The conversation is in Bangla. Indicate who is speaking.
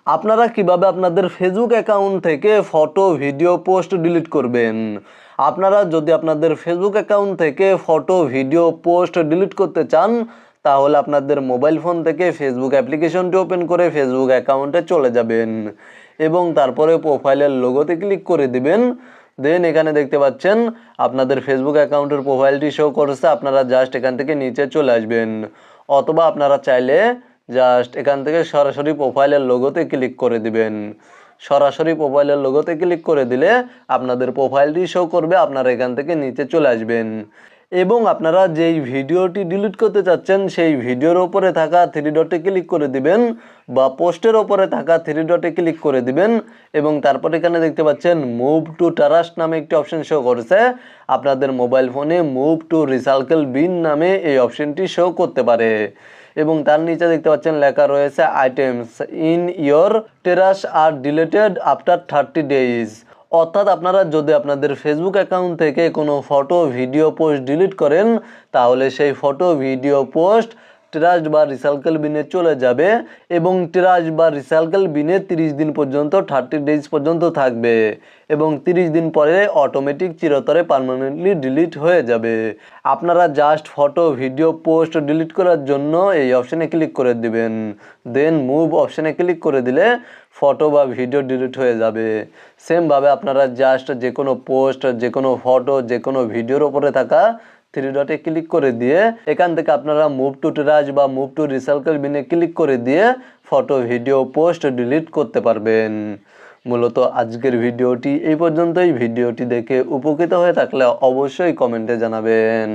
Speaker 1: আপনারা কিভাবে আপনাদের ফেসবুক অ্যাকাউন্ট থেকে ফটো ভিডিও পোস্ট ডিলিট করবেন। আপনারা যদি আপনাদের ফেসবুক অ্যাকাউন্ট থেকে ফটো ভিডিও পোস্ট ডিলিট করতে চান তাহলে আপনাদের মোবাইল ফোন থেকে ফেসবুক অ্যাপ্লিকেশনটি ওপেন করে ফেসবুক অ্যাকাউন্টে চলে যাবেন এবং তারপরে প্রোফাইলের লোগোতে ক্লিক করে দিবেন। দেন এখানে দেখতে পাচ্ছেন আপনাদের ফেসবুক অ্যাকাউন্টের প্রোফাইলটি শো করছে। আপনারা জাস্ট এখান থেকে নিচে চলে আসবেন অথবা আপনারা চাইলে জাস্ট এখান থেকে সরাসরি প্রোফাইলের লোগোতে ক্লিক করে দিবেন। সরাসরি প্রোফাইলের লোগোতে ক্লিক করে দিলে আপনাদের প্রোফাইলটি শো করবে। আপনারা এখান থেকে নিচে চলে আসবেন এবং আপনারা যেই ভিডিওটি ডিলিট করতে চাচ্ছেন সেই ভিডিওর ওপরে থাকা থ্রি ডটে ক্লিক করে দিবেন বা পোস্টের ওপরে থাকা থ্রি ডটে ক্লিক করে দিবেন এবং তারপর এখানে দেখতে পাচ্ছেন মুভ টু ট্রাস্ট নামে একটি অপশন শো করছে। আপনাদের মোবাইল ফোনে মুভ টু রিসাইকেল বিন নামে এই অপশনটি শো করতে পারে এবং তার নিচে দেখতে পাচ্ছেন লেখা রয়েছে items in your trash are deleted after 30 days। অর্থাৎ আপনারা যদি আপনাদের ফেসবুক অ্যাকাউন্ট থেকে কোনো ফটো ভিডিও পোস্ট ডিলিট করেন তাহলে সেই ফটো ভিডিও পোস্ট ট্রাশ বা রিসাইকেল বিনে চলে যাবে এবং ট্রাশ বা রিসাইকেল বিনে 30 দিন পর্যন্ত 30 days পর্যন্ত থাকবে এবং 30 দিন পরে অটোমেটিক চিরতরে পার্মানেন্টলি ডিলিট হয়ে যাবে। আপনারা just photo video post delete করার জন্য এই অপশানে ক্লিক করে দিবেন। দেন মুভ অপশানে ক্লিক করে দিলে ফটো বা ভিডিও ডিলিট হয়ে যাবে। সেমভাবে আপনারা জাস্ট যে কোনো পোস্ট যে কোনো ফটো যে কোনো ভিডিওর ওপরে থাকা থ্রি ডটে ক্লিক করে দিয়ে এখান থেকে আপনারা মুভ টু ট্রাশ বা মুভ টু রিসাইকেল বিনে ক্লিক করে দিয়ে ফটো ভিডিও পোস্ট ডিলিট করতে পারবেন। মূলত আজকের ভিডিওটি এই পর্যন্তই। ভিডিওটি দেখে উপকৃত হয়ে থাকলে অবশ্যই কমেন্টে জানাবেন।